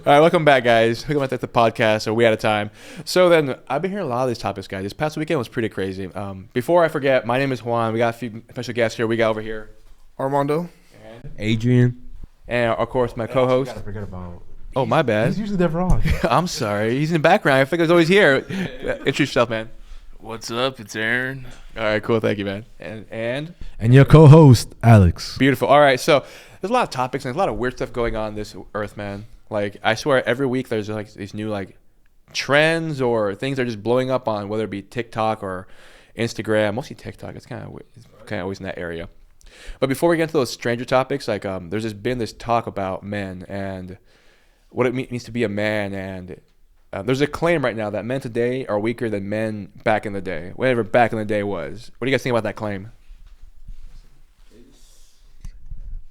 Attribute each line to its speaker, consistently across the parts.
Speaker 1: All right, welcome back, guys. Welcome back to the podcast, or We Out of Time. So then, I've been hearing a lot of these topics, guys. This past weekend was pretty crazy. Before I forget, my name is Juan. We got a few special guests here. We got over here
Speaker 2: Armando.
Speaker 1: and
Speaker 3: Adrian.
Speaker 1: of course, my co-host.
Speaker 3: Gotta forget about.
Speaker 1: Oh, my bad.
Speaker 3: He's usually never on.
Speaker 1: I'm sorry. He's in the background. I figured he was always here. Introduce yourself, man.
Speaker 4: What's up? It's Aaron.
Speaker 1: All right, cool. Thank you, man. And
Speaker 3: your co-host, Alex.
Speaker 1: beautiful. All right, so there's a lot of topics and there's a lot of weird stuff going on this earth, man. Like, I swear every week there's like these new like trends or things that are just blowing up on, whether it be TikTok or Instagram. Mostly TikTok. It's kind of always in that area. But before we get into those stranger topics, like there's just been this talk about men and what it means to be a man, and there's a claim right now that men today are weaker than men back in the day, whatever back in the day was. What do you guys think about that claim?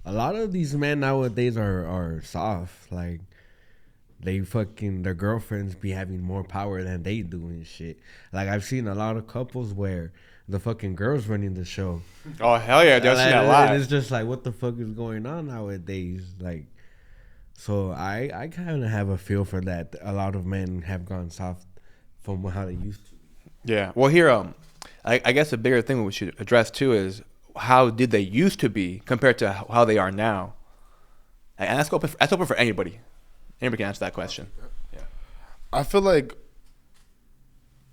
Speaker 5: A lot of these men nowadays are soft. Like, their girlfriends be having more power than they do and shit. Like, I've seen a lot of couples where the fucking girl's running the show.
Speaker 1: Oh, hell yeah, dude. I've seen that a lot.
Speaker 5: And it's just like, what the fuck is going on nowadays? Like, so I kind of have a feel for that. A lot of men have gone soft from how they used to.
Speaker 1: Yeah. Well, here, I guess a bigger thing we should address too is how did they used to be compared to how they are now? And that's open for anybody. Anybody can answer that question. Yeah.
Speaker 2: I feel like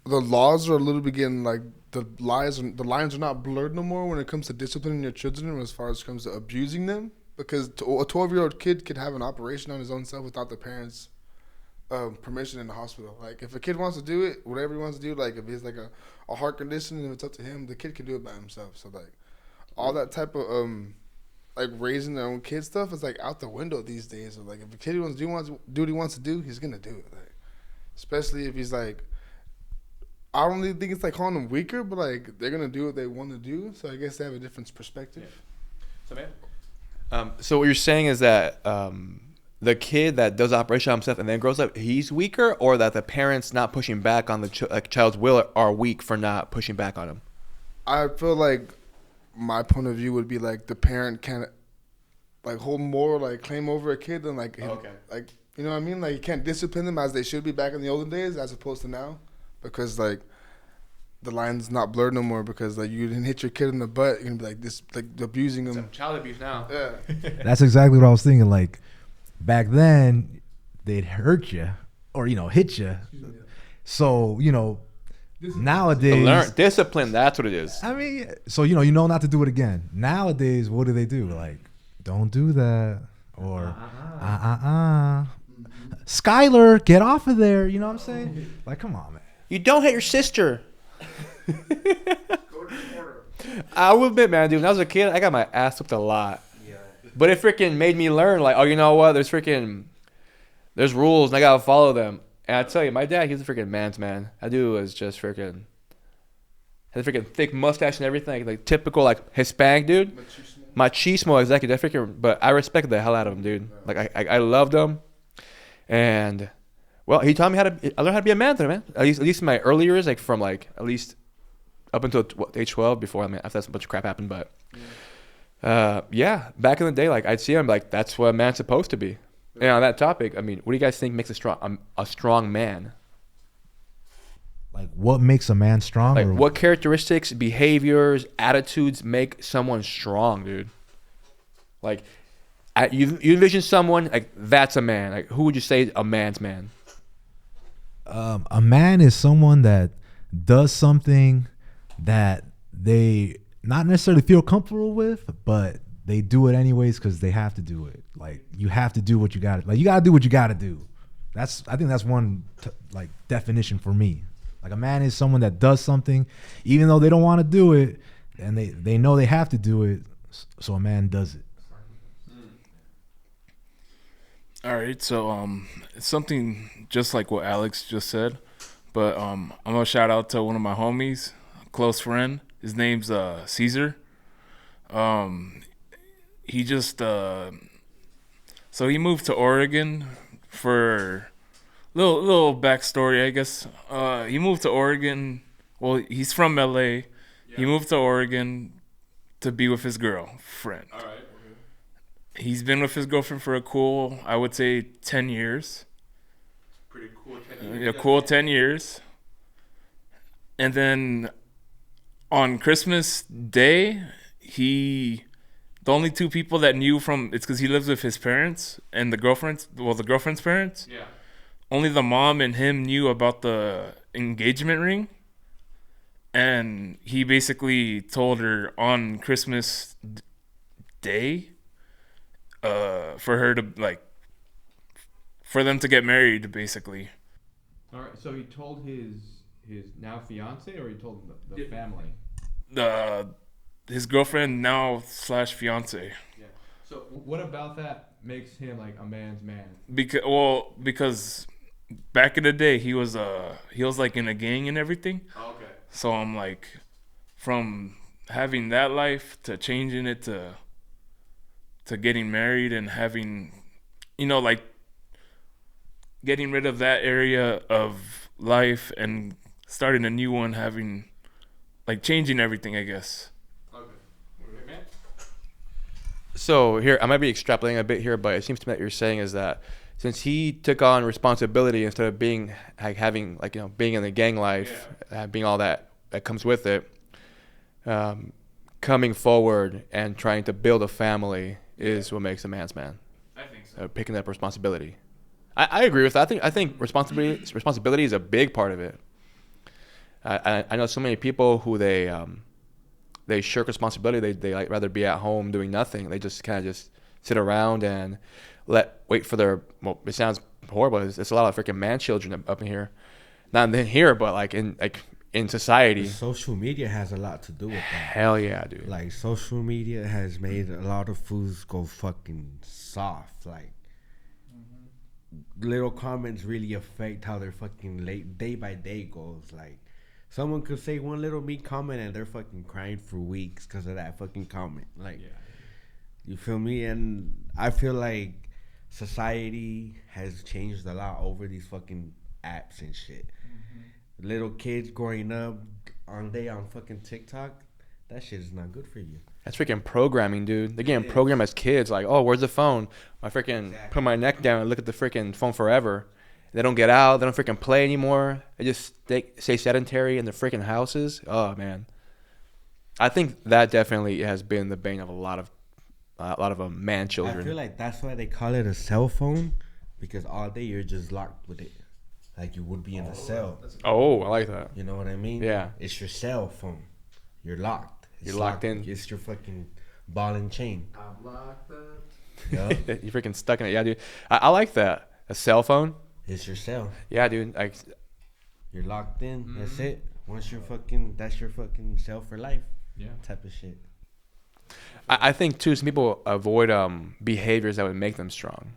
Speaker 2: the laws are a little bit getting like the lines are not blurred no more when it comes to disciplining your children as far as it comes to abusing them. Because a 12-year-old kid could have an operation on his own self without the parents' permission in the hospital. Like, if a kid wants to do it, whatever he wants to do, like if he has like a heart condition and it's up to him, the kid can do it by himself. So like all that type of like raising their own kid stuff is like out the window these days. So like if a kid wants to do what he wants to do, he's gonna do it. Like, especially if he's like, I don't really think it's like calling them weaker, but like they're gonna do what they want to do. So I guess they have a different perspective.
Speaker 1: Yeah. So man. So what you're saying is that the kid that does operation on himself and then grows up, he's weaker, or that the parents not pushing back on the child's will are weak for not pushing back on him?
Speaker 2: I feel like my point of view would be like the parent can't like hold more like claim over a kid than like like, you know what I mean? Like, you can't discipline them as they should be back in the olden days as opposed to now, because like the line's not blurred no more, because like you didn't hit your kid in the butt, you're gonna be like this, like abusing them.
Speaker 1: It's child abuse now.
Speaker 2: Yeah.
Speaker 3: That's exactly what I was thinking. Like, back then, they'd hurt you or, hit you. So, nowadays.
Speaker 1: Learn discipline. That's what it is.
Speaker 3: I mean, so, you know not to do it again. Nowadays, what do? Like, don't do that. Or, Skylar, get off of there. You know what I'm saying? Like, come on, man.
Speaker 1: You don't hit your sister. I will admit, man, dude, when I was a kid, I got my ass whipped a lot. Yeah. But it freaking made me learn, like, oh, you know what? There's rules, and I gotta follow them. And I tell you, my dad, he's a freaking man's man. That dude was just freaking, had a freaking thick mustache and everything, like typical, like, Hispanic dude. Machismo, exactly. That freaking, but I respected the hell out of him, dude. Like, I loved him. And, well, he taught me I learned how to be a man, man. At least in my early years, like, from, like, at least up until age 12, before, after that, a bunch of crap happened. But yeah, back in the day, like, I'd see him like, that's what a man's supposed to be. And on that topic, I mean, what do you guys think makes a strong man?
Speaker 3: Like, what makes a man strong?
Speaker 1: Like, what characteristics, behaviors, attitudes make someone strong, dude? Like, you envision someone like that's a man. Like, who would you say a man's man?
Speaker 3: A man is someone that does something that they not necessarily feel comfortable with, but they do it anyways because they have to do it. Like, you have to do what you got to. Like, you got to do what you got to do. I think that's one like definition for me. Like, a man is someone that does something even though they don't want to do it, and they know they have to do it, so a man does it.
Speaker 4: All right, so it's something just like what Alex just said, but I'm gonna shout out to one of my homies, close friend. His name's Caesar. He just so he moved to Oregon for little backstory, I guess. He moved to Oregon. Well, he's from LA. Yeah. He moved to Oregon to be with his girlfriend. All right. He's been with his girlfriend for a cool, I would say, 10 years.
Speaker 1: Pretty cool.
Speaker 4: A cool 10 years. And then on Christmas Day, the only two people that knew it's because he lives with his parents and the girlfriend's parents.
Speaker 1: Yeah.
Speaker 4: Only the mom and him knew about the engagement ring. And he basically told her on Christmas Day for her to, like, for them to get married, basically.
Speaker 1: All right. So he told his now fiance, or he told the family?
Speaker 4: His girlfriend now / fiance.
Speaker 1: Yeah. So what about that makes him like a man's man?
Speaker 4: Because back in the day he was like in a gang and everything.
Speaker 1: Oh, okay.
Speaker 4: So I'm like, from having that life to changing it to getting married and having, like, getting rid of that area of life and starting a new one, having, like, changing everything, I guess.
Speaker 1: Okay. So here, I might be extrapolating a bit here, but it seems to me that you're saying is that since he took on responsibility instead of being like having like being in the gang life, being all that comes with it, coming forward and trying to build a family is what makes a man's man.
Speaker 4: I think so.
Speaker 1: Picking up responsibility. I agree with that. I think responsibility is a big part of it. I know so many people who they shirk responsibility. They like rather be at home doing nothing. They just kind of just sit around and wait for their. Well, it sounds horrible. It's a lot of freaking man children up in here, not in here, but like in society.
Speaker 5: Social media has a lot to do with that.
Speaker 1: Hell yeah, dude.
Speaker 5: Like, social media has made a lot of foods go fucking soft. Like, little comments really affect how their fucking day by day goes. Like, someone could say one little mean comment and they're fucking crying for weeks because of that fucking comment. Like, you feel me? And I feel like society has changed a lot over these fucking apps and shit. Little kids growing up on fucking TikTok, that shit is not good for you.
Speaker 1: That's freaking programming, dude. They're getting programmed as kids. Like, oh, where's the phone? I freaking put my neck down and look at the freaking phone forever. They don't get out. They don't freaking play anymore. They just stay sedentary in their freaking houses. Oh, man. I think that definitely has been the bane of a lot of man children.
Speaker 5: I feel like that's why they call it a cell phone, because all day you're just locked with it. Like you would be in a cell.
Speaker 1: Oh, I like that.
Speaker 5: You know what I mean?
Speaker 1: Yeah.
Speaker 5: It's your cell phone. You're locked.
Speaker 1: You're locked in.
Speaker 5: It's your fucking ball and chain.
Speaker 2: I'm locked up.
Speaker 5: Yep.
Speaker 1: You're freaking stuck in it. Yeah, dude. I like that. A cell phone?
Speaker 5: It's your cell.
Speaker 1: Yeah, dude.
Speaker 5: You're locked in. That's it. That's your fucking cell for life.
Speaker 1: Yeah.
Speaker 5: Type of shit.
Speaker 1: I think, too, some people avoid behaviors that would make them strong.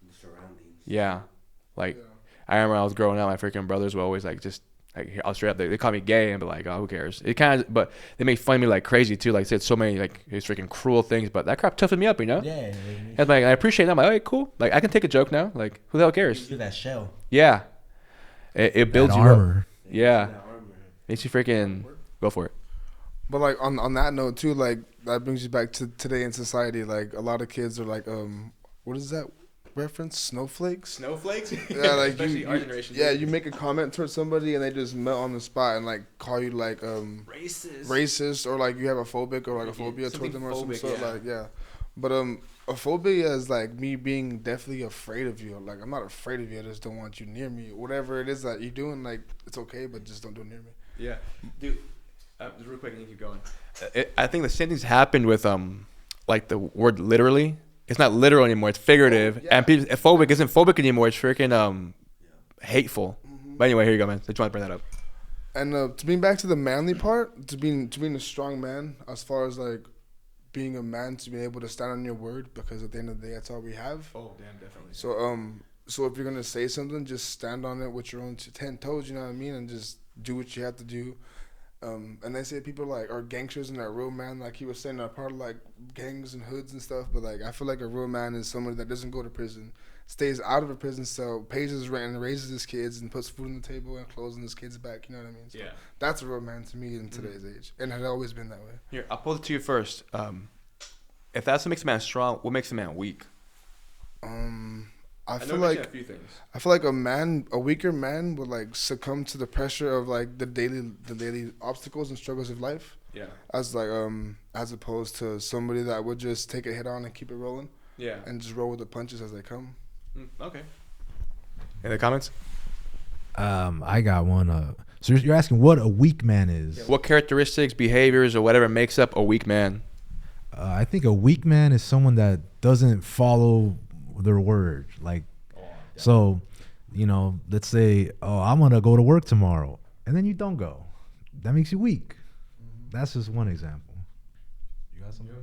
Speaker 5: The surroundings.
Speaker 1: Yeah. Like, I remember when I was growing up, my freaking brothers were always like, just like, I'll straight up, they call me gay and be like, oh, who cares? It kind of, but they make fun of me like crazy too. Like, said so many like these freaking cruel things, but that crap toughened me up, Yeah. And like, I appreciate that. I'm like, okay, cool. Like, I can take a joke now. Like, who the hell cares?
Speaker 5: You that shell.
Speaker 1: Yeah. It builds
Speaker 3: That
Speaker 1: you
Speaker 3: armor.
Speaker 1: up. Yeah. Makes you freaking go for it.
Speaker 2: But like on that note too, like that brings you back to today in society. Like a lot of kids are like, what is that reference? Snowflakes.
Speaker 1: Snowflakes?
Speaker 2: Yeah, like
Speaker 1: Especially our generation.
Speaker 2: you make a comment towards somebody and they just melt on the spot and like call you like racist or like you have a phobic or like a phobia toward them or some sort. Like but a phobia is like me being definitely afraid of you. Like I'm not afraid of you. I just don't want you near me. Whatever it is that you're doing, like it's okay, but just don't do it near me.
Speaker 1: Yeah, dude. Just real quick, and you keep going. I think the same thing's happened with like the word literally. It's not literal anymore. It's figurative. And people, phobic isn't phobic anymore. It's freaking hateful. But anyway, here you go, man. I just want to bring that up.
Speaker 2: And to bring back to the manly part, to being a strong man, as far as like being a man, to be able to stand on your word, because at the end of the day, that's all we have.
Speaker 1: Oh, damn, definitely.
Speaker 2: So if you're gonna say something, just stand on it with your own 10 toes. You know what I mean? And just do what you have to do. And they say people like are gangsters and that real man, like he was saying, are part of like gangs and hoods and stuff. But like I feel like a real man is somebody that doesn't go to prison, stays out of a prison cell, pays his rent, and raises his kids, and puts food on the table and clothes on his kids' back. You know what I mean? So that's a real man to me in today's age, and it had always been that way.
Speaker 1: Here, I'll pose it to you first. If that's what makes a man strong, what makes a man weak?
Speaker 2: I
Speaker 1: know
Speaker 2: feel
Speaker 1: you
Speaker 2: like
Speaker 1: mentioned a few things.
Speaker 2: I feel like a weaker man would like succumb to the pressure of like the daily obstacles and struggles of life,
Speaker 1: Yeah.
Speaker 2: as opposed to somebody that would just take a hit on and keep it rolling
Speaker 1: Yeah.
Speaker 2: and just roll with the punches as they come.
Speaker 1: Okay. Any comments?
Speaker 3: I got one. So you're asking what a weak man is?
Speaker 1: What characteristics, behaviors, or whatever makes up a weak man?
Speaker 3: I think a weak man is someone that doesn't follow their word. Like, so, let's say, oh, I'm gonna go to work tomorrow, and then you don't go. That makes you weak. That's just one example. You got something?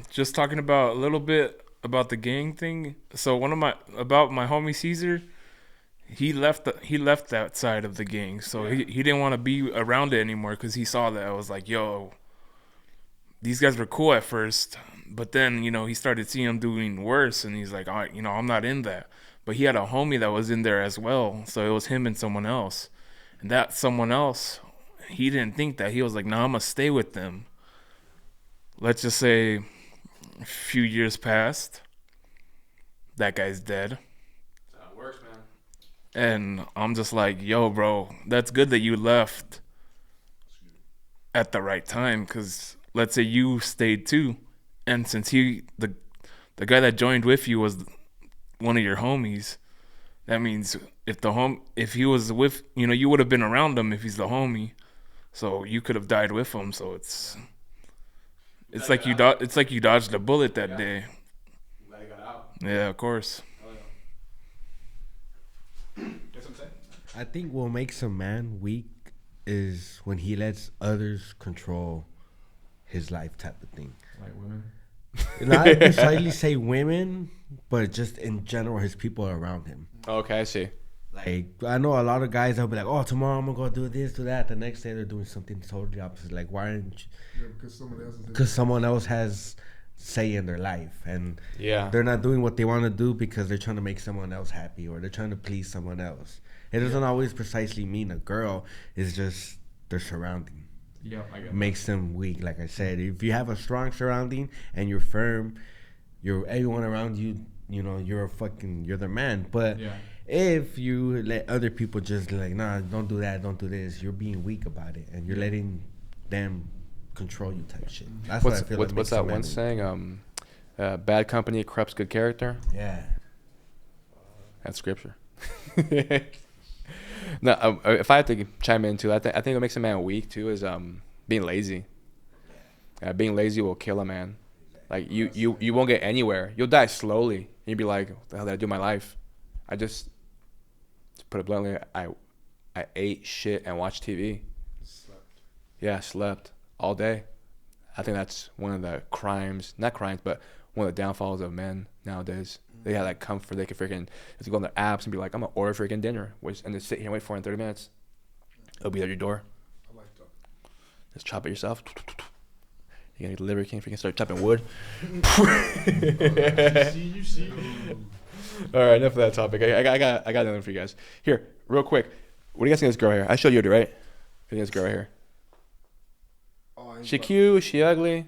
Speaker 4: Just talking about a little bit about the gang thing. So my homie Caesar, he left that side of the gang. So he didn't want to be around it anymore because he saw that. I was like, yo, these guys were cool at first, but then he started seeing them doing worse, and he's like, all right, I'm not in that. But he had a homie that was in there as well, so it was him and someone else, and that someone else, he didn't think that. He was like, nah, I'm gonna stay with them. Let's just say a few years passed. That guy's dead.
Speaker 1: That's how it works, man.
Speaker 4: And I'm just like, yo, bro, that's good that you left at the right time, because let's say you stayed too. And since the guy that joined with you was one of your homies, that means if he was with, you would have been around him if he's the homie. So you could have died with him. So it's like you dodged a bullet that day.
Speaker 1: Glad he got out.
Speaker 4: Yeah, of course.
Speaker 5: I think what makes a man weak is when he lets others control his life, type of thing.
Speaker 3: Like women?
Speaker 5: Not precisely say women, but just in general, his people around him.
Speaker 1: Okay, I see.
Speaker 5: Like, I know a lot of guys that'll be like, oh, tomorrow I'm gonna go do this, do that. The next day they're doing something totally opposite. Like, why aren't you? Because someone else has say in their life, and they're not doing what they want to do because they're trying to make someone else happy, or they're trying to please someone else. It doesn't always precisely mean a girl. It's just their surrounding.
Speaker 1: Yeah, I get
Speaker 5: makes them weak. Like I said, if you have a strong surrounding and you're firm, everyone around you, you're the man. But if you let other people just like, nah, don't do that, don't do this, you're being weak about it, and you're letting them control you, type shit. That's what I feel like.
Speaker 1: What's that one saying? Bad company corrupts good character.
Speaker 5: Yeah,
Speaker 1: that's scripture. No, if I have to chime in too, I think what makes a man weak too is being lazy. Being lazy will kill a man. Like you won't get anywhere. You'll die slowly. You'll be like, what the hell did I do with my life? To put it bluntly, I ate shit and watched TV. Slept all day. I think that's one of the not crimes, but one of the downfalls of men nowadays. They have that comfort. They can freaking have to go on their apps and be like, I'm going to order freaking dinner. And just sit here and wait for it in 30 minutes. It'll be at your door.
Speaker 2: I like that.
Speaker 1: Just chop it yourself. You're going to deliver king. Freaking start chopping wood. You see. All right, enough of that topic. I got another one for you guys. Here, real quick. What do you guys think of this girl here? I showed you, right? What do you think of this girl right here? She cute? She ugly?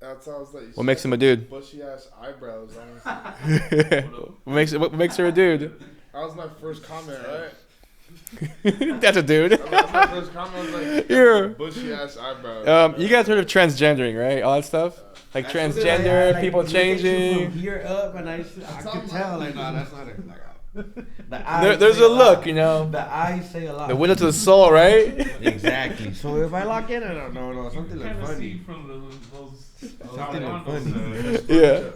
Speaker 2: That sounds like.
Speaker 1: What makes him a dude?
Speaker 2: Bushy ass eyebrows. Honestly.
Speaker 1: what makes her a dude?
Speaker 2: That was my first comment, right?
Speaker 1: That's a dude.
Speaker 2: That was my first comment. I was like,
Speaker 1: here.
Speaker 2: Bushy ass eyebrows.
Speaker 1: You guys heard of transgendering, right? All that stuff, like transgender, people changing.
Speaker 5: From here up, and I could tell, like, no, that's not it.
Speaker 1: There's a look,
Speaker 5: The eyes say a lot.
Speaker 1: The window to the soul, right?
Speaker 5: Exactly. So if I lock in, I don't know, something like funny. Something like funny.
Speaker 1: Yeah.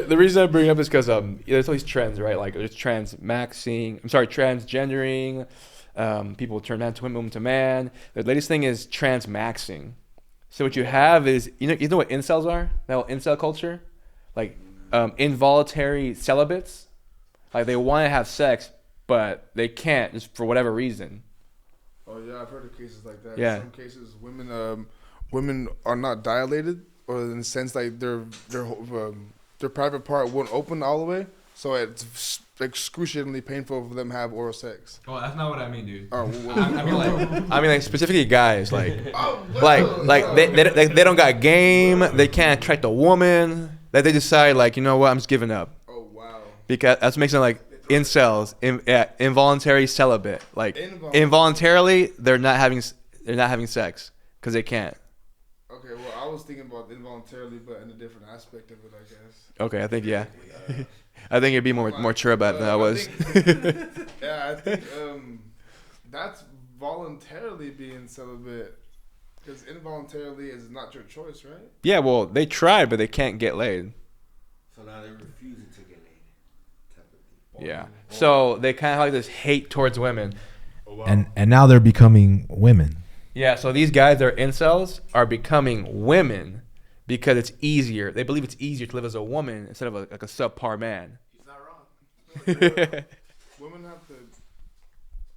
Speaker 1: The reason I bring it up is because there's all these trends, right? Like there's transgendering. People turn man to woman to man. The latest thing is transmaxing. So what you have is you know what incels are? That whole incel culture, like involuntary celibates. Like they want to have sex, but they can't just for whatever reason.
Speaker 2: Oh yeah, I've heard of cases like that.
Speaker 1: Yeah.
Speaker 2: In some cases, women are not dilated, or in the sense like their private part won't open all the way, so it's excruciatingly painful for them to have oral sex.
Speaker 1: Oh, that's not what I mean, dude.
Speaker 2: Oh,
Speaker 1: I mean, like specifically guys, like they don't got game. They can't attract a woman. Like they decide, like, you know what, I'm just giving up.
Speaker 2: Oh wow.
Speaker 1: Because that's what makes them like incels, involuntary celibate. Like involuntarily, they're not having sex because they can't.
Speaker 2: Okay, well, I was thinking about involuntarily, but in a different aspect of it, I guess.
Speaker 1: Okay, I think yeah. I think you'd be more true about it than I was.
Speaker 2: I think that's voluntarily being celibate, because involuntarily is not your choice, right?
Speaker 1: Yeah, well, they tried, but they can't get laid.
Speaker 5: So now they're refusing to get laid. Type of thing.
Speaker 1: Yeah. So they kind of have like this hate towards women.
Speaker 2: Oh, wow.
Speaker 3: And now they're becoming women.
Speaker 1: Yeah, so these guys that are incels are becoming women because it's easier. They believe it's easier to live as a woman instead of like a subpar man.
Speaker 2: He's not wrong. Women have to.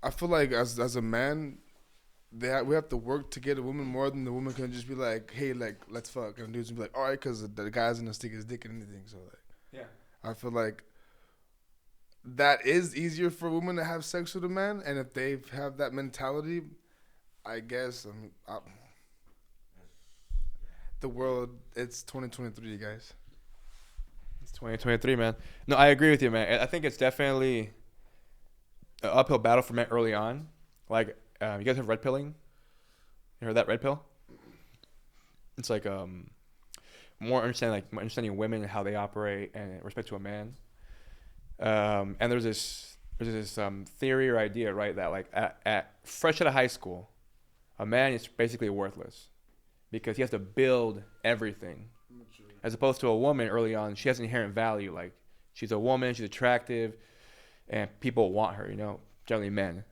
Speaker 2: I feel like as a man, we have to work to get a woman more than the woman can just be like, hey, like, let's fuck, and dudes will be like, all right, because the guy's gonna stick his dick in anything. So like,
Speaker 1: Yeah.
Speaker 2: I feel like that is easier for women to have sex with a man, and if they have that mentality, I guess the world, it's 2023, you guys.
Speaker 1: It's 2023, man. No, I agree with you, man. I think it's definitely an uphill battle for men early on. Like, you guys have red pilling? You heard that, red pill? It's like more understanding women and how they operate and in respect to a man. And there's this theory or idea, right, that like at fresh out of high school, a man is basically worthless because he has to build everything. As opposed to a woman early on, she has inherent value. Like, she's a woman, she's attractive, and people want her, you know, generally men.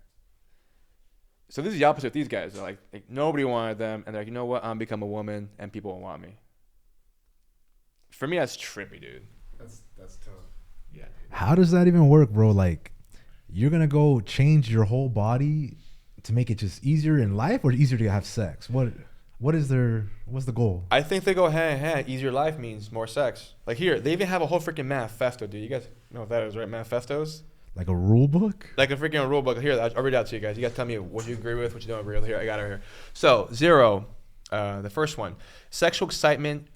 Speaker 1: So this is the opposite of these guys. They're like nobody wanted them, and they're like, you know what, I'm become a woman, and people will want me. For me, that's trippy, dude.
Speaker 2: That's tough.
Speaker 1: Yeah.
Speaker 3: How does that even work, bro? Like, you're gonna go change your whole body to make it just easier in life, or easier to have sex? What's the goal?
Speaker 1: I think they go hand in hand. Easier life means more sex. Like here, they even have a whole freaking manifesto, dude. You guys know what that is, right? Manifestos?
Speaker 3: Like a rule book?
Speaker 1: Like a freaking rule book. Here, I'll read it out to you guys. You guys tell me what you agree with, what you don't agree with. Here, I got it here. So, 0, the first one. Sexual excitement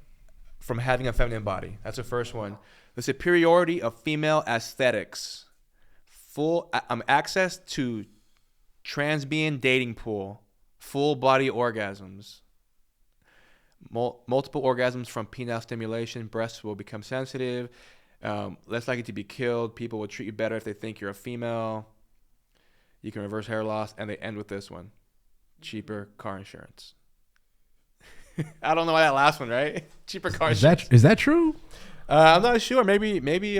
Speaker 1: from having a feminine body. That's the first one. The superiority of female aesthetics. Full access to transbian dating pool. Full body orgasms. Multiple orgasms from penile stimulation. Breasts will become sensitive. Less likely to be killed. People will treat you better if they think you're a female. You can reverse hair loss. And they end with this one. Cheaper car insurance. I don't know why that last one, right? Cheaper car insurance.
Speaker 3: Is that true?
Speaker 1: I'm not sure. Maybe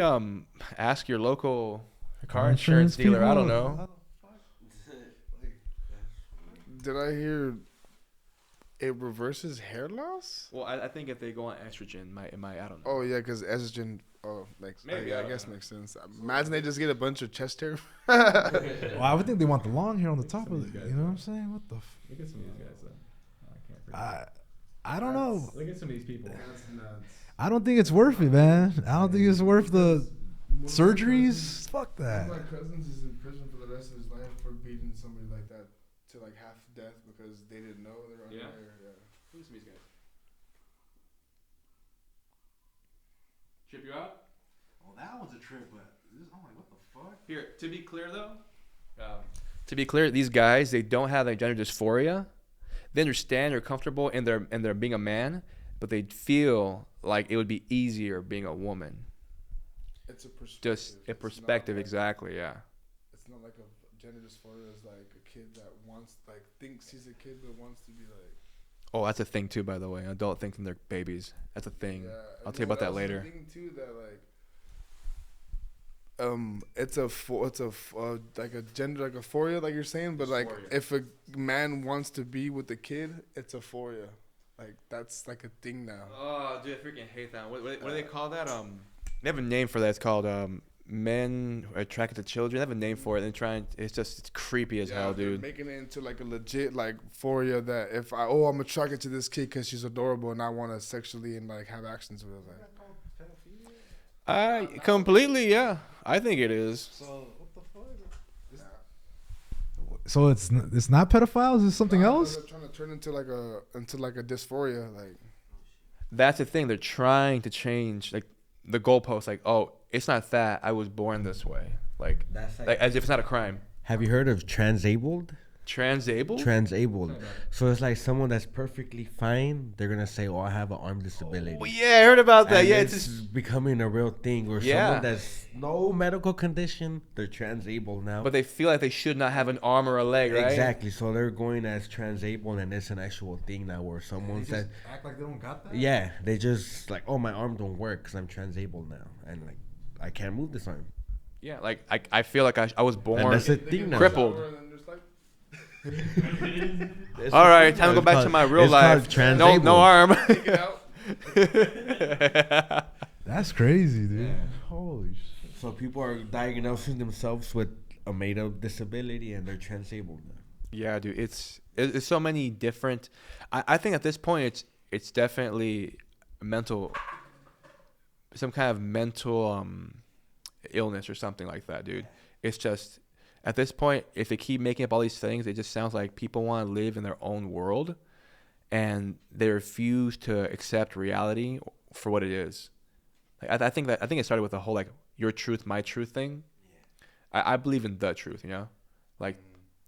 Speaker 1: ask your local car insurance dealer.
Speaker 3: people?
Speaker 1: I don't know.
Speaker 2: Did I hear it reverses hair loss?
Speaker 1: Well, I think if they go on estrogen, it might I don't know.
Speaker 2: Oh yeah, because estrogen. Oh,
Speaker 1: Maybe, I
Speaker 2: I
Speaker 1: don't
Speaker 2: guess
Speaker 1: know.
Speaker 2: makes sense. Imagine they just get a bunch of chest hair.
Speaker 3: Well, I would think they want the long hair on the top of it. You know what I'm saying? What the?
Speaker 1: Look at some of these guys, though.
Speaker 3: I don't know.
Speaker 1: Look at some of these people.
Speaker 2: That's nuts.
Speaker 3: I don't think it's worth it, man. I don't think it's worth the surgeries. Fuck
Speaker 2: One
Speaker 3: that.
Speaker 2: of my cousins is in prison for the rest of his life for beating somebody like that to like half death because they didn't know they were under
Speaker 1: Yeah?
Speaker 2: hair. Yeah.
Speaker 1: Look at some of these guys. Trip you out?
Speaker 3: Well, that one's a trip, but I'm like, what the fuck?
Speaker 1: Here, to be clear though, these guys, they don't have like gender dysphoria. They understand they're comfortable in their being a man, but they feel like it would be easier being a woman.
Speaker 2: It's a perspective.
Speaker 1: Just a
Speaker 2: It's
Speaker 1: perspective,
Speaker 2: not like,
Speaker 1: exactly, yeah.
Speaker 2: It's not like a gender dysphoria is like a kid that thinks he's a kid but wants to be like.
Speaker 1: Oh, that's a thing too, by the way. Adult thinking they're babies. That's a thing.
Speaker 2: Yeah,
Speaker 1: I'll tell you about that later.
Speaker 2: Thing too that like, like a gender like aphoria, like you're saying, but like
Speaker 1: Dysphoria.
Speaker 2: if a man wants to be with a kid, it's aphoria. Like that's like a thing now.
Speaker 1: Oh, dude, I freaking hate that. What do they call that? They have a name for that. It's called men attracted to children. They have a name for it. It's creepy as hell,
Speaker 2: they're
Speaker 1: dude.
Speaker 2: making it into like a legit like aphoria that if I'm attracted to this kid because she's adorable and I want to sexually and like have actions with her. Like,
Speaker 1: I completely, yeah. I think it is.
Speaker 3: So it's not pedophiles. It's something else.
Speaker 2: They're trying to turn into like a dysphoria. Like
Speaker 1: That's the thing. They're trying to change like the goalpost. Like, oh, it's not that. I was born this way. Like,
Speaker 5: That's
Speaker 1: like as if it's not a crime.
Speaker 5: Have you heard of transabled?
Speaker 1: Transabled?
Speaker 5: Transabled. So it's like someone that's perfectly fine. They're gonna say, "Oh, I have an arm disability."
Speaker 1: Oh, yeah, I heard about that.
Speaker 5: And
Speaker 1: Yeah,
Speaker 5: it's
Speaker 1: it's just,
Speaker 5: becoming a real thing. Or
Speaker 1: Yeah.
Speaker 5: someone that's no medical condition, they're transabled now.
Speaker 1: but they feel like they should not have an arm or a leg, right?
Speaker 5: Exactly. So they're going as transabled, and it's an actual thing now where someone said,
Speaker 3: act like they don't got that.
Speaker 5: "Yeah, they just like, oh, my arm don't work because I'm transabled now, and like I can't move this arm."
Speaker 1: Yeah, like I feel like I was born
Speaker 5: And that's the thing now.
Speaker 1: crippled.
Speaker 5: It's
Speaker 1: All
Speaker 5: a
Speaker 1: right,
Speaker 5: thing
Speaker 1: time to
Speaker 5: now.
Speaker 1: go
Speaker 5: It's
Speaker 1: back
Speaker 5: called-
Speaker 1: to my real
Speaker 5: it's called
Speaker 1: life. No
Speaker 5: transabled.
Speaker 1: arm.
Speaker 3: That's crazy, dude. Holy shit.
Speaker 5: So people are diagnosing themselves with a made-up disability, and they're transabled now.
Speaker 1: Yeah, dude, it's so many different. I think at this point it's definitely mental, some kind of mental illness or something like that, dude. It's just at this point, if they keep making up all these things, it just sounds like people want to live in their own world, and they refuse to accept reality for what it is. Like, I think it started with the whole like your truth, my truth thing. I believe in the truth, you know, like.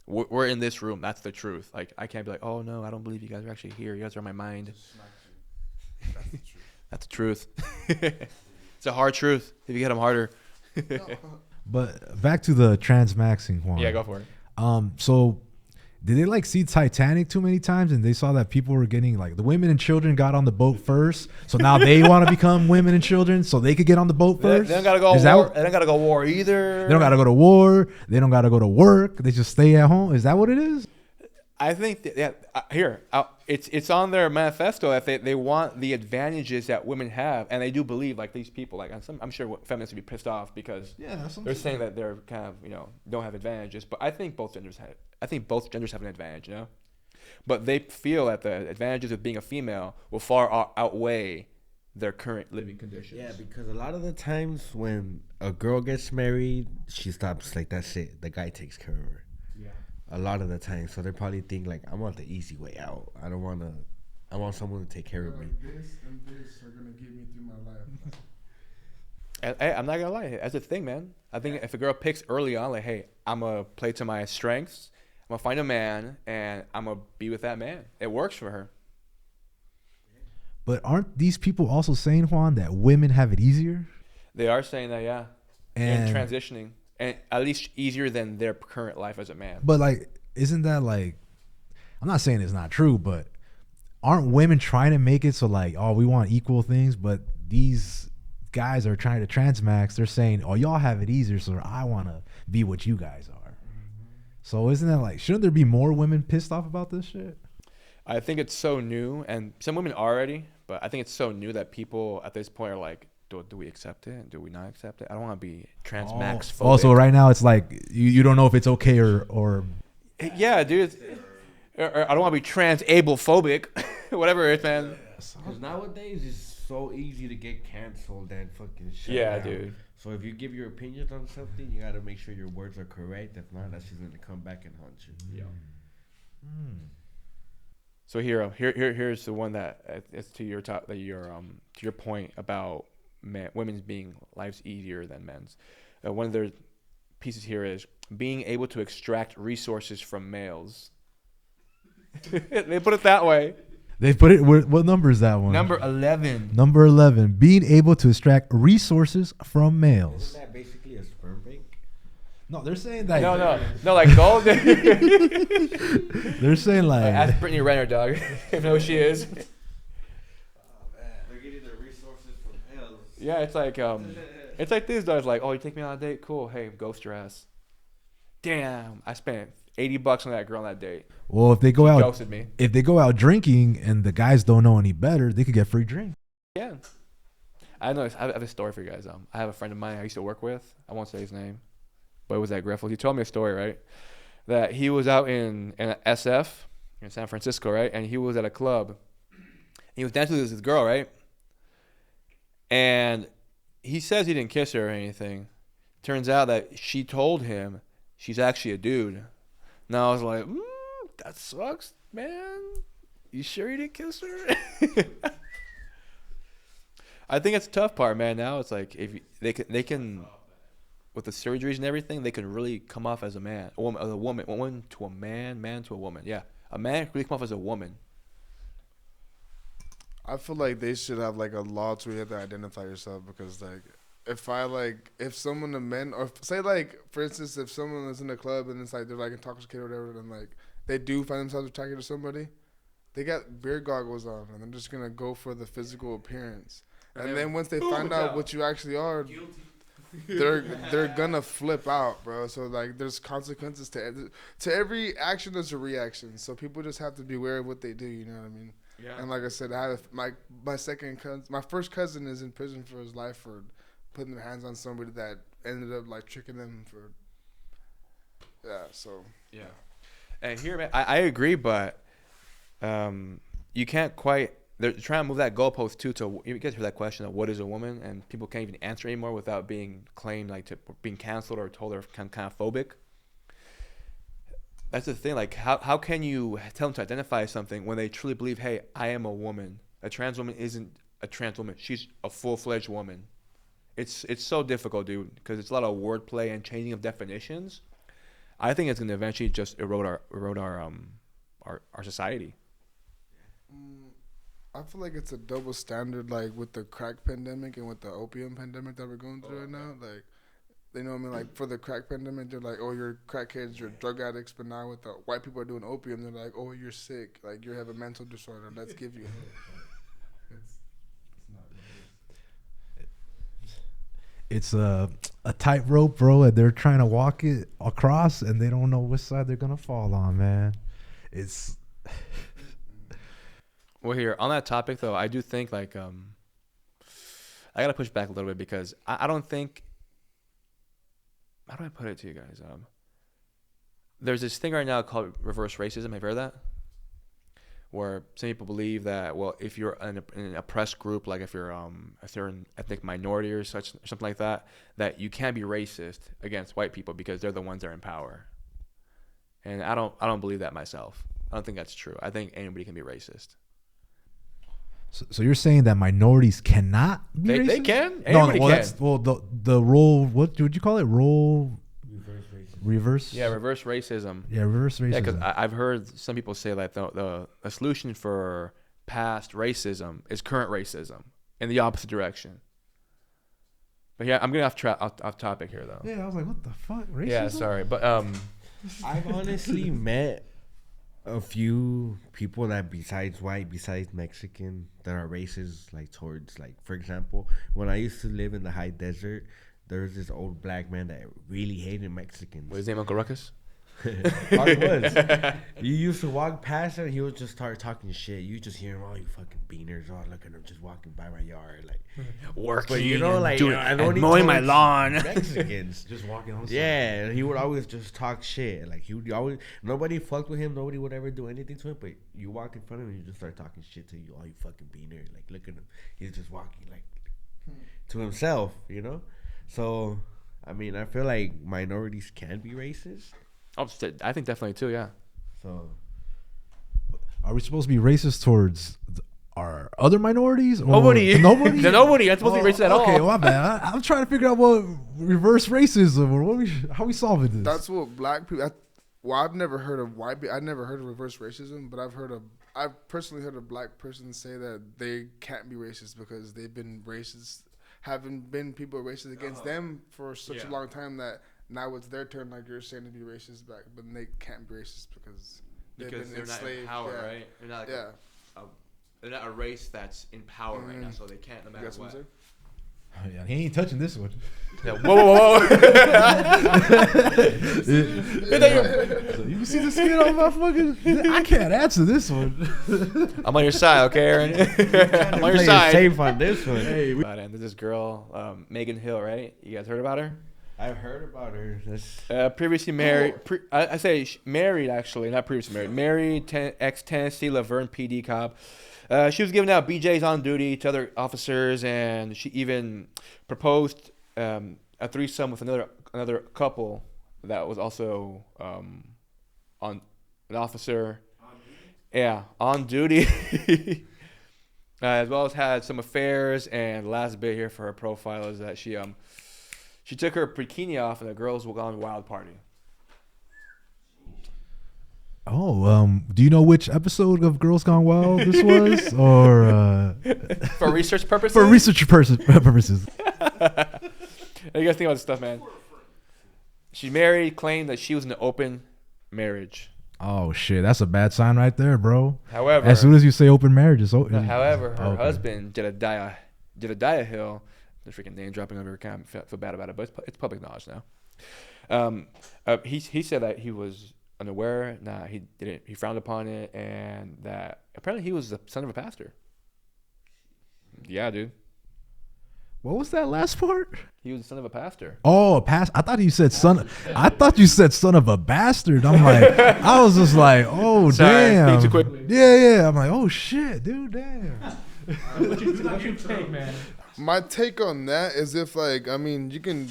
Speaker 1: We're in this room. That's the truth. Like, I can't be like, oh, no, I don't believe you guys are actually here. You guys are in my mind. That's the truth. It's a hard truth. If you get them harder.
Speaker 3: But back to the transmaxing one.
Speaker 1: Yeah, go for it.
Speaker 3: So did they like see Titanic too many times and they saw that people were getting like the women and children got on the boat first, so now they want to become women and children so they could get on the boat first?
Speaker 1: They don't gotta go
Speaker 3: Is that
Speaker 1: war.
Speaker 3: what-
Speaker 1: They don't gotta go war either.
Speaker 3: They don't gotta go to war. They don't gotta go to work. They just stay at home. Is that what it is?
Speaker 1: I think it's on their manifesto that they want the advantages that women have, and they do believe like these people. Like I'm sure feminists would be pissed off because they're saying that they're kind of don't have advantages. But I think both genders have an advantage, you know. But they feel that the advantages of being a female will far outweigh their current living conditions.
Speaker 5: Yeah, because a lot of the times when a girl gets married, she stops like that's it. The guy takes care of her. A lot of the time, so they probably think like I want the easy way out. I want someone to take care of me.
Speaker 2: This and this are gonna get me through my life.
Speaker 1: And hey, I'm not gonna lie, that's a thing, man. I think if a girl picks early on, like, hey, I'm gonna play to my strengths, I'm gonna find a man, and I'm gonna be with that man. It works for her.
Speaker 3: But aren't these people also saying, Juan, that women have it easier?
Speaker 1: They are saying that, yeah,
Speaker 3: And
Speaker 1: transitioning, and at least easier than their current life as a man.
Speaker 3: but like, isn't that like? I'm not saying it's not true, but aren't women trying to make it so like, oh, we want equal things, but these guys are trying to transmax. They're saying, oh, y'all have it easier, so I want to be what you guys are. So isn't that like, shouldn't there be more women pissed off about this shit?
Speaker 1: I think it's so new, and some women are already, but I think it's so new that people at this point are like, do we accept it? Do we not accept it? I don't want to be transmax phobic.
Speaker 3: Also, right now it's like you don't know if it's okay or
Speaker 1: Yeah, dude. Or I don't want to be trans-able phobic. Whatever it is, man.
Speaker 5: Because nowadays it's so easy to get canceled and fucking shut
Speaker 1: Yeah,
Speaker 5: down.
Speaker 1: dude.
Speaker 5: So if you give your opinion on something, you gotta make sure your words are correct. If not, that's just gonna come back and haunt you.
Speaker 1: Yeah. So here's the one that it's to your to your point about women's being lives easier than men's. One of their pieces here is being able to extract resources from males. They put it that way.
Speaker 3: they put it. What number is that one?
Speaker 1: Number 11.
Speaker 3: Number 11. Being able to extract resources from males.
Speaker 5: Isn't that basically a sperm bank?
Speaker 3: No, they're saying that.
Speaker 1: No, like gold.
Speaker 3: They're saying like.
Speaker 1: Ask Brittany Renner, dog. If you know who she is.
Speaker 5: Oh man, they're getting their resources from males.
Speaker 1: Yeah, it's like this, dog. It's like, oh, you take me on a date? Cool. Hey, ghost your ass. Damn, I spent $80 on that girl on that date.
Speaker 3: Well, if they go out,
Speaker 1: Ghosted me.
Speaker 3: if they go out drinking and the guys don't know any better, they could get free drink.
Speaker 1: Yeah. I have a story for you guys. I have a friend of mine I used to work with. I won't say his name, but it was at Greffel. He told me a story, right? That he was out in SF in San Francisco, right? And he was at a club. He was dancing with this girl, right? And he says he didn't kiss her or anything. Turns out that she told him she's actually a dude. Now I was like, that sucks, man. You sure you didn't kiss her? I think it's the tough part, man. Now it's like if they can, with the surgeries and everything, they can really come off as a man, a woman to a man, man to a woman. Yeah, a man can really come off as a woman.
Speaker 2: I feel like they should have like a law to where you have to identify yourself, because like if someone, a man, or say like for instance, if someone is in a club and it's like they're like intoxicated or whatever, and like they do find themselves attracted to somebody, they got beer goggles on and they're just gonna go for the physical appearance. And then once they find out what you actually are, they're gonna flip out, bro. So like, there's consequences to every action. There's a reaction. So people just have to be aware of what they do. You know what I mean? Yeah. And like I said, I have my first cousin is in prison for his life for putting their hands on somebody that ended up like tricking them for. Yeah. So.
Speaker 1: Yeah. And here, man, I agree, but you can't quite. They're trying to move that goalpost too. To you get to that question of what is a woman, and people can't even answer anymore without being claimed like to being canceled or told they're kind of phobic. That's the thing. Like, how can you tell them to identify as something when they truly believe, hey, I am a woman. A trans woman isn't a trans woman. She's a full-fledged woman. It's so difficult, dude, because it's a lot of wordplay and changing of definitions. I think it's gonna eventually just erode our society.
Speaker 2: I feel like it's a double standard, like with the crack pandemic and with the opium pandemic that we're going through right now. Like, you know what I mean? Like, for the crack pandemic, they're like, oh, you're crackheads, you're drug addicts. But now with the white people are doing opium, they're like, oh, you're sick. Like, you have a mental disorder. Let's give you
Speaker 3: It's a tightrope, bro, and they're trying to walk it across, and they don't know which side they're going to fall on, man. It's...
Speaker 1: Well, here on that topic though, I do think like I gotta push back a little bit because I don't think. How do I put it to you guys? There's this thing right now called reverse racism. Have you heard of that? Where some people believe that, well, if you're in an oppressed group, like if you're an ethnic minority or something like that, that you can't be racist against white people because they're the ones that are in power. And I don't believe that myself. I don't think that's true. I think anybody can be racist.
Speaker 3: So you're saying that minorities cannot be racist?
Speaker 1: They can. Anybody can.
Speaker 3: The role, what would you call it? Reverse?
Speaker 1: Yeah, reverse racism.
Speaker 3: Yeah, reverse racism.
Speaker 1: Yeah, because I've heard some people say like the solution for past racism is current racism in the opposite direction. But yeah, I'm getting off topic here though.
Speaker 3: Yeah, I was like, what the fuck? Racism?
Speaker 1: Yeah, sorry. But
Speaker 5: I've honestly met a few people that besides Mexican that are racist, like towards, like, for example, when I used to live in the high desert, there was this old black man that really hated Mexicans.
Speaker 1: What is his name, Uncle Ruckus?
Speaker 5: Probably was. You used to walk past him, he would just start talking shit. You just hear him, oh, you fucking beaners. Oh, look at him just walking by my yard, like
Speaker 1: working,
Speaker 5: but you know, like
Speaker 1: doing, and mowing my lawn.
Speaker 5: Mexicans
Speaker 3: just walking on.
Speaker 5: Yeah, he would always just talk shit. Like he would always, nobody fucked with him. Nobody would ever do anything to him. But you walk in front of him, you just start talking shit to you. Oh, you fucking beaner. Like look at him. He's just walking like to himself, you know. So I mean, I feel like minorities can be racist.
Speaker 1: I think definitely too, yeah.
Speaker 5: So,
Speaker 3: are we supposed to be racist towards our other minorities? Or
Speaker 1: nobody.
Speaker 3: Nobody?
Speaker 1: Nobody. I'm supposed to be racist at all.
Speaker 3: Okay, well, man. I'm trying to figure out what reverse racism or how we solving this.
Speaker 2: That's what black people. I've never heard of white people. I've never heard of reverse racism, but I've personally heard a black person say that they can't be racist because they've been racist, having been people racist against them for such a long time that now it's their turn, like you're saying, to be racist back, but they can't be racist because they're
Speaker 1: enslaved. Not in power, right? They're not they're not a race that's in power right now, so they can't no matter what.
Speaker 3: Oh, yeah, he ain't touching this one.
Speaker 1: Yeah, whoa.
Speaker 3: So you can see the skin on my fucking... I can't answer this one.
Speaker 1: I'm on your side, okay, Aaron? I'm on your side.
Speaker 5: Safe on this one.
Speaker 1: Hey, there's this girl, Megan Hill, right? You guys heard about her?
Speaker 5: I've heard about her.
Speaker 1: Previously married. I say married, actually, not previously married. Married, ex-Tennessee Laverne PD cop. She was giving out BJs on duty to other officers, and she even proposed a threesome with another couple that was also on an officer. Yeah, on duty. As well as had some affairs, and the last bit here for her profile is that she took her bikini off and the girls were gone wild party.
Speaker 3: Oh, do you know which episode of Girls Gone Wild this was, or
Speaker 1: For research purposes?
Speaker 3: for research purposes?
Speaker 1: What do you guys think about this stuff, man? She married, claimed that she was in an open marriage.
Speaker 3: Oh shit, that's a bad sign right there, bro.
Speaker 1: However,
Speaker 3: as soon as you say open marriage, it's open.
Speaker 1: However, her
Speaker 3: Okay.
Speaker 1: husband, Jedediah Hill, the freaking name dropping over, kind of feel bad about it, but it's public knowledge now. He said that he was unaware. Nah, he didn't. He frowned upon it, and that apparently he was the son of a pastor. Yeah, dude.
Speaker 3: What was that last part?
Speaker 1: He was the son of a pastor.
Speaker 3: Oh, a past. I thought you said son. I thought you said son of a bastard. I'm like, I was just like, oh
Speaker 1: Sorry,
Speaker 3: damn.
Speaker 1: speak too quickly.
Speaker 3: Yeah. I'm like, oh shit, dude, damn.
Speaker 1: What's your take, man?
Speaker 2: My take on that is if, like, I mean, you can,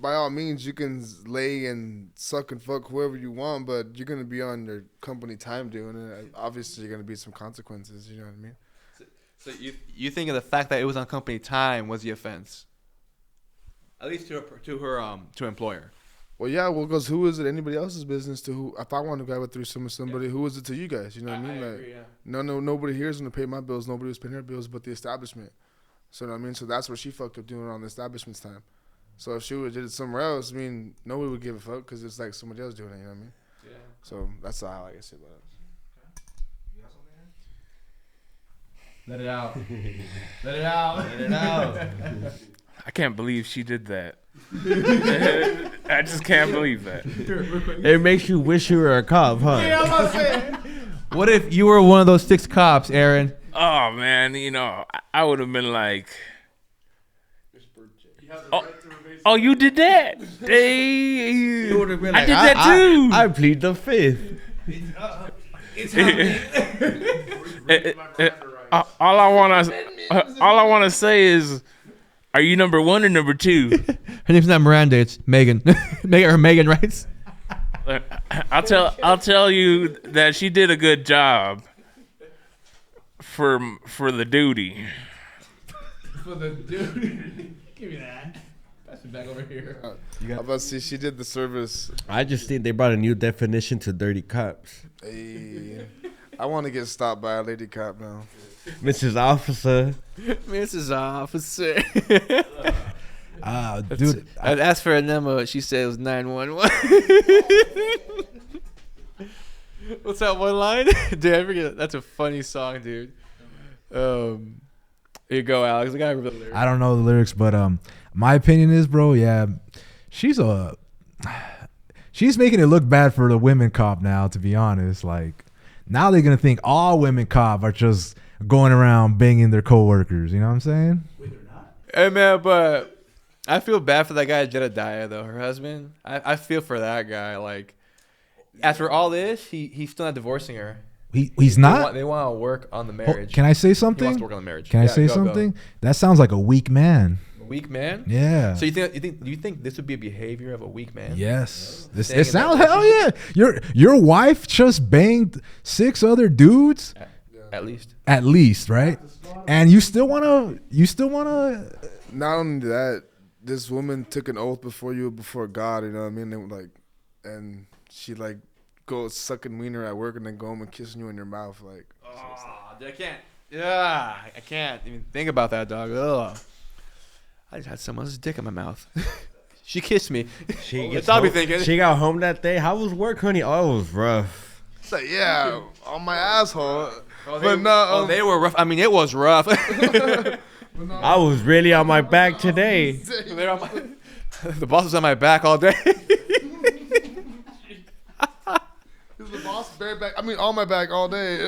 Speaker 2: by all means, you can lay and suck and fuck whoever you want, but you're going to be on your company time doing it. Obviously, you're going to be some consequences, you know what I mean?
Speaker 1: So you think of the fact that it was on company time was the offense? At least to her employer.
Speaker 2: Well, yeah, because who is it? Anybody else's business to who? If I want to go with threesome with somebody, who is it to you guys? You know what I mean?
Speaker 1: I
Speaker 2: Like,
Speaker 1: agree, yeah.
Speaker 2: nobody here is going to pay my bills. Nobody was paying her bills but the establishment. So, you know what I mean? So that's what she fucked up doing on the establishment's time. So if she would have did it somewhere else, I mean, nobody would give a fuck because it's like somebody else doing it, you know what I mean?
Speaker 1: Yeah.
Speaker 2: So that's how I guess it about it.
Speaker 1: Let it out. Let it out.
Speaker 5: Let it out.
Speaker 4: I can't believe she did that. I just can't believe that.
Speaker 5: It makes you wish you were a cop, huh?
Speaker 1: Yeah, I'm about to say. What if you were one of those 6 cops, Aaron?
Speaker 4: Oh man, I would have been like, oh, you did that? Hey,
Speaker 5: You would have been
Speaker 4: I
Speaker 5: like,
Speaker 4: did that too.
Speaker 5: I plead the fifth.
Speaker 4: All I wanna say is, are you number 1 or number 2?
Speaker 1: Her name's not Miranda, it's Megan. Megan Rice.
Speaker 4: I'll tell you that she did a good job for the duty.
Speaker 1: For the dude. Give me that. Pass it back over here.
Speaker 2: I'm about to see, she did the service.
Speaker 5: I just think they brought a new definition to dirty cops.
Speaker 2: Hey, I want to get stopped by a lady cop now.
Speaker 5: Mrs. Officer.
Speaker 1: Mrs. Officer.
Speaker 3: Dude,
Speaker 1: I asked for a number. She said it was 911. What's that one line? Dude, I forget. That's a funny song, dude. Here you go, Alex. I gotta remember the lyrics.
Speaker 3: I don't know the lyrics, but my opinion is, bro, yeah, she's making it look bad for the women cop now, to be honest. Like, now they're gonna think all women cop are just going around banging their coworkers. You know what I'm saying?
Speaker 1: Hey, man, but I feel bad for that guy, Jedediah, though. Her husband. I feel for that guy. Like, after all this, he's still not divorcing her.
Speaker 3: He's not.
Speaker 1: They want to work on the
Speaker 3: Oh,
Speaker 1: marriage.
Speaker 3: can I say
Speaker 1: He wants
Speaker 3: something?
Speaker 1: to work on the marriage.
Speaker 3: Can I
Speaker 1: Yeah,
Speaker 3: say
Speaker 1: go.
Speaker 3: something? That sounds like a weak man.
Speaker 1: Weak man.
Speaker 3: Yeah.
Speaker 1: So do you think this would be a behavior of a weak man?
Speaker 3: Yes. This
Speaker 1: Staying
Speaker 3: it
Speaker 1: in
Speaker 3: sounds
Speaker 1: that
Speaker 3: hell yeah. Your wife just banged 6 other dudes
Speaker 1: At least.
Speaker 3: at least, right? And you still wanna
Speaker 2: Not only that, this woman took an oath before God, you know what I mean? And she like goes sucking wiener at work and then go home and kissing you in your mouth, like.
Speaker 1: Oh, I can't. Yeah, I can't even think about that, dog. Ugh. I just had someone's dick in my mouth. She kissed me. That's all I'll be thinking.
Speaker 5: She got home that day. How was work, honey? Oh, it was rough.
Speaker 2: It's like, yeah, on my asshole.
Speaker 1: They were rough. I mean, it was rough.
Speaker 5: I was really on my back today.
Speaker 1: They're on my, the boss was on my back all day.
Speaker 2: He's the boss, bare back. I mean, on my back all day.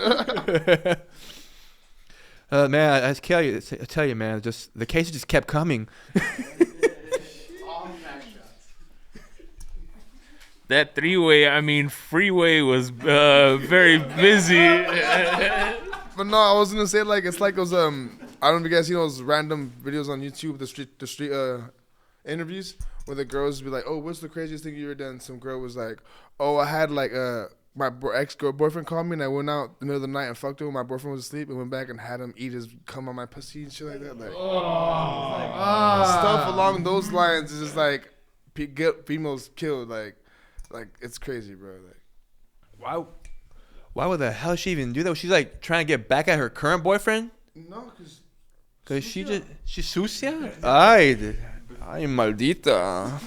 Speaker 1: Man, I tell you, man, just the cases just kept coming.
Speaker 4: that three-way, I mean, freeway was very busy.
Speaker 2: But no, I was gonna say like it's like those I don't know if you guys see those random videos on YouTube, the street interviews where the girls be like, oh, what's the craziest thing you ever done? Some girl was like, oh, I had like my boyfriend called me and I went out the middle of the night and fucked him when my boyfriend was asleep and went back and had him eat his cum on my pussy and shit like that. Like, stuff along those lines is just like get females killed. Like it's crazy, bro. Like,
Speaker 1: why would the hell she even do that? She's like trying to get back at her current boyfriend.
Speaker 2: no,
Speaker 1: Cause she's sucia. Ay maldita.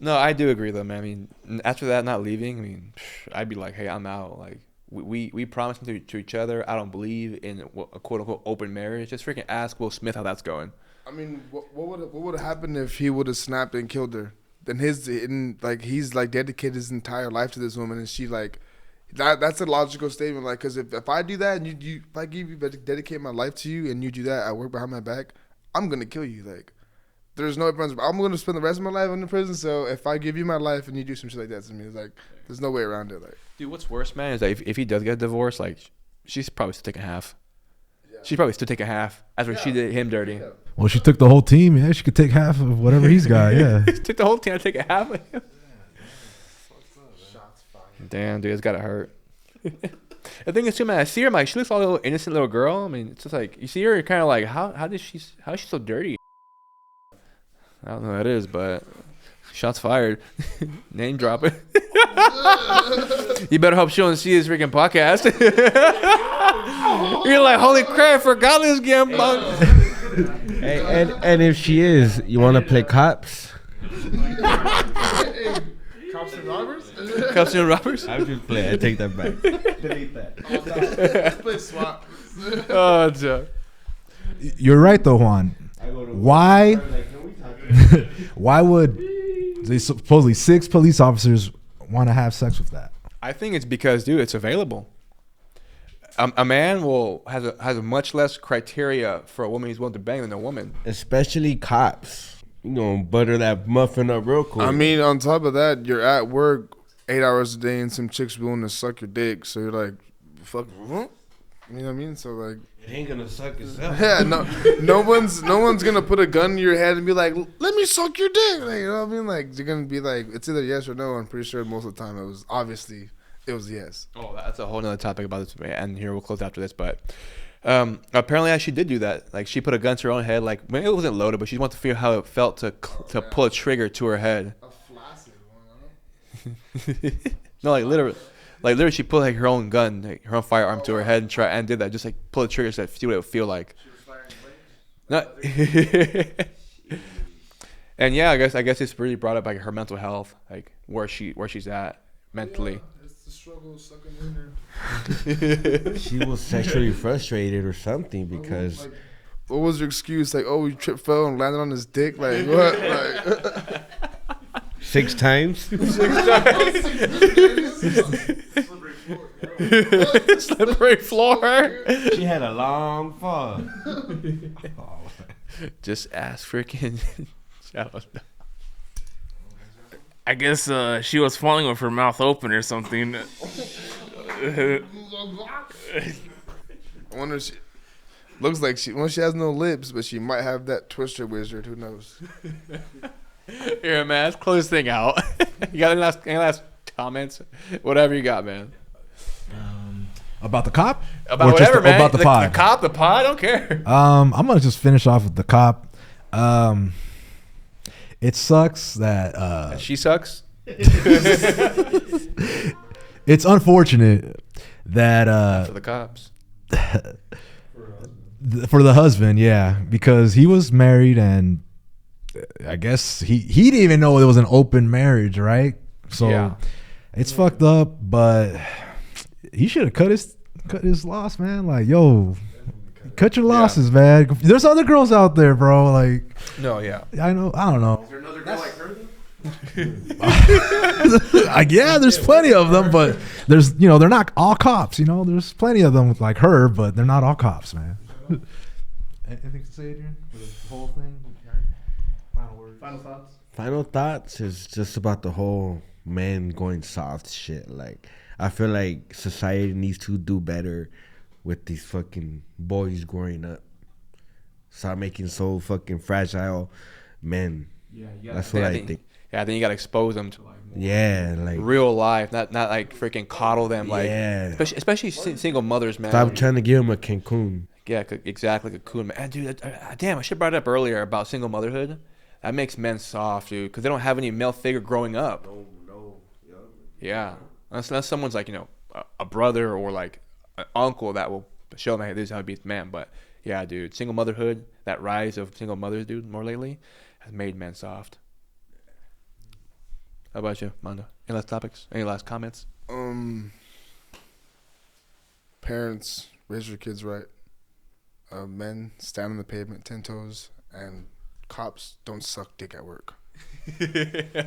Speaker 1: No, I do agree though, man. I mean, after that, not leaving. I mean, I'd be like, hey, I'm out. Like, we promised to each other. I don't believe in a quote unquote open marriage. Just freaking ask Will Smith how that's going.
Speaker 2: I mean, what would have happened if he would have snapped and killed her? Then he's like dedicated his entire life to this woman, and she like that's a logical statement. Like, because if I do that and you if I dedicate my life to you and you do that, I work behind my back, I'm gonna kill you. Like, there's no ifs. I'm gonna spend the rest of my life in the prison. So if I give you my life and you do some shit like that to me, it's like there's no way around it. Like,
Speaker 1: dude, what's worse, man, is that if he does get a divorce, like she's probably still taking half. Yeah. She's probably still taking half after she did him dirty. Yeah.
Speaker 3: Well, she took the whole team. Yeah, she could take half of whatever he's got. Yeah,
Speaker 1: took the whole team. I take a half of him. Damn, dude, it's gotta hurt. The thing is too, man, I see her, like, she looks like a little innocent little girl. I mean, it's just like you see her, you're kind of like, how is she so dirty? I don't know what that is, but shots fired. Name drop it. You better hope she don't see this freaking podcast. You're like, holy crap, I forgot this game.
Speaker 5: Hey, and if she is, you want to play cops?
Speaker 2: cops and robbers.
Speaker 1: Cops and robbers.
Speaker 5: I just play. I take that back. Delete that.
Speaker 2: Let's play swap.
Speaker 1: Oh, Joe.
Speaker 3: You're right though, Juan. Why? Why would they supposedly 6 police officers want to have sex with that?
Speaker 1: I think it's because, dude, it's available. A man has a much less criteria for a woman he's willing to bang than a woman.
Speaker 5: Especially cops. You know, butter that muffin up real quick.
Speaker 2: I mean, on top of that, you're at work 8 hours a day and some chicks willing to suck your dick. So you're like, fuck. You know what I mean? So like,
Speaker 5: it ain't gonna suck itself.
Speaker 2: Yeah, no one's gonna put a gun in your head and be like, let me suck your dick. Like, you know what I mean? Like, you're gonna be like, it's either yes or no. I'm pretty sure most of the time it was yes.
Speaker 1: Oh, that's a whole nother topic about this, and here we'll close after this. But apparently, she did do that. Like, she put a gun to her own head. Like, maybe it wasn't loaded, but she wanted to feel how it felt to pull a trigger to her head.
Speaker 2: A flaccid one,
Speaker 1: No, like literally, she put like her own gun, like, her own firearm to her head and did that. Just like pull the trigger to see what it would feel like.
Speaker 2: She was firing
Speaker 1: Not. And yeah, I guess it's really brought up like her mental health, like where she's at mentally.
Speaker 2: Yeah, it's the struggle of sucking winter.
Speaker 5: She was sexually frustrated or something because.
Speaker 2: Like, what was your excuse? Like, oh, you tripped, fell, and landed on his dick. Like what? Like
Speaker 5: 6 times.
Speaker 1: Slippery floor.
Speaker 5: She had a long fall.
Speaker 1: Just ask freaking.
Speaker 4: I guess she was falling with her mouth open or something.
Speaker 2: I wonder if she looks like she has no lips, but she might have that twister wizard. Who knows?
Speaker 1: Here, man, let's close this thing out. You got any last comments? Whatever you got, man.
Speaker 3: About the cop?
Speaker 1: About
Speaker 3: Or just
Speaker 1: whatever, man.
Speaker 3: About the pod?
Speaker 1: The cop, the pod, I don't care.
Speaker 3: I'm gonna just finish off with the cop. It sucks that
Speaker 1: She sucks.
Speaker 3: it's unfortunate that
Speaker 1: For the cops.
Speaker 3: for the husband, yeah, because he was married and I guess he didn't even know it was an open marriage, right? So
Speaker 1: Yeah.
Speaker 3: it's fucked up, but he should have cut his loss, man. Like, yo, cut your losses, man. There's other girls out there, bro. Like,
Speaker 1: No, yeah.
Speaker 3: I don't know.
Speaker 1: Is there another girl like her?
Speaker 3: Yeah, there's plenty of them, but they're not all cops. There's plenty of them like her, but they're not all cops, man. Anything to say, Adrian, for the whole thing?
Speaker 1: Final thoughts.
Speaker 5: Final thoughts is just about the whole man going soft shit. Like, I feel like society needs to do better with these fucking boys growing up. Start making so fucking fragile men.
Speaker 1: Yeah,
Speaker 5: That's what I think.
Speaker 1: Yeah, then you gotta expose them to like
Speaker 5: Yeah, like
Speaker 1: real life, not like freaking coddle them. Like,
Speaker 5: yeah.
Speaker 1: especially single mothers, man.
Speaker 5: Stop trying to give him a Cancun.
Speaker 1: Yeah, exactly, cocoon, man. And dude, damn, I should have brought it up earlier about single motherhood. That makes men soft, dude, because they don't have any male figure growing up.
Speaker 5: No.
Speaker 1: Yeah, unless someone's like, a brother or like an uncle that will show them, hey, this is how to be a man. But yeah, dude, single motherhood, that rise of single mothers, dude, more lately, has made men soft. How about you, Mondo? Any last topics? Any last comments?
Speaker 2: Parents, raise your kids right. Men, stand on the pavement 10 toes, and cops, don't suck dick at work.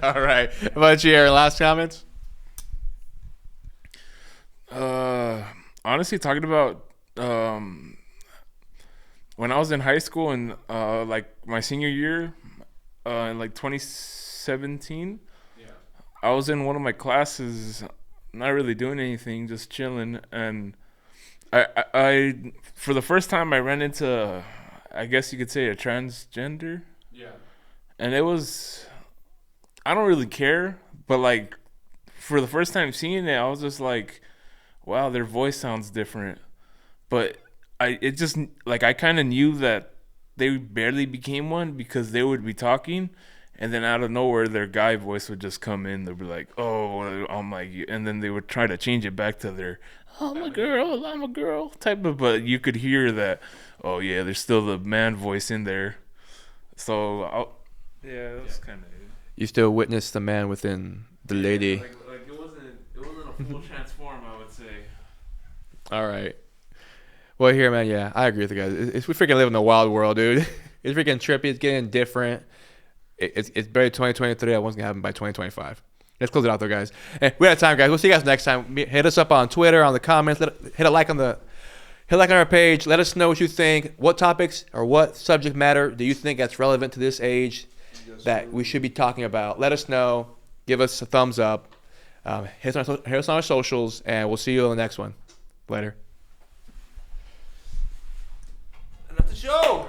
Speaker 1: All right. How about you, Aaron? Last comments?
Speaker 4: Honestly, talking about when I was in high school and like my senior year, in like 2017, I was in one of my classes, not really doing anything, just chilling, and I for the first time I ran into, I guess you could say, a transgender.
Speaker 1: Yeah.
Speaker 4: And it was, I don't really care, but like for the first time seeing it, I was just like, wow, their voice sounds different. But I kind of knew that they barely became one because they would be talking, and then out of nowhere their guy voice would just come in. They'd be like, oh, I'm like, and then they would try to change it back to their, I'm a girl type of, but you could hear that, oh yeah, there's still the man voice in there. So yeah, that's kind of it.
Speaker 1: You still witness the man within the lady.
Speaker 4: Like it wasn't a full transform, I would say.
Speaker 1: All right. Well, here, man, yeah, I agree with you guys. We freaking live in a wild world, dude. It's freaking trippy. It's getting different. It's barely 2023. What's going to happen by 2025? Let's close it out, though, guys. Hey, we have time, guys. We'll see you guys next time. Hit us up on Twitter, on the comments. Hit a like on our page. Let us know what you think. What topics or what subject matter do you think that's relevant to this age that we should be talking about? Let us know. Give us a thumbs up. Hit us on our socials, and we'll see you on the next one. Later. And that's the show.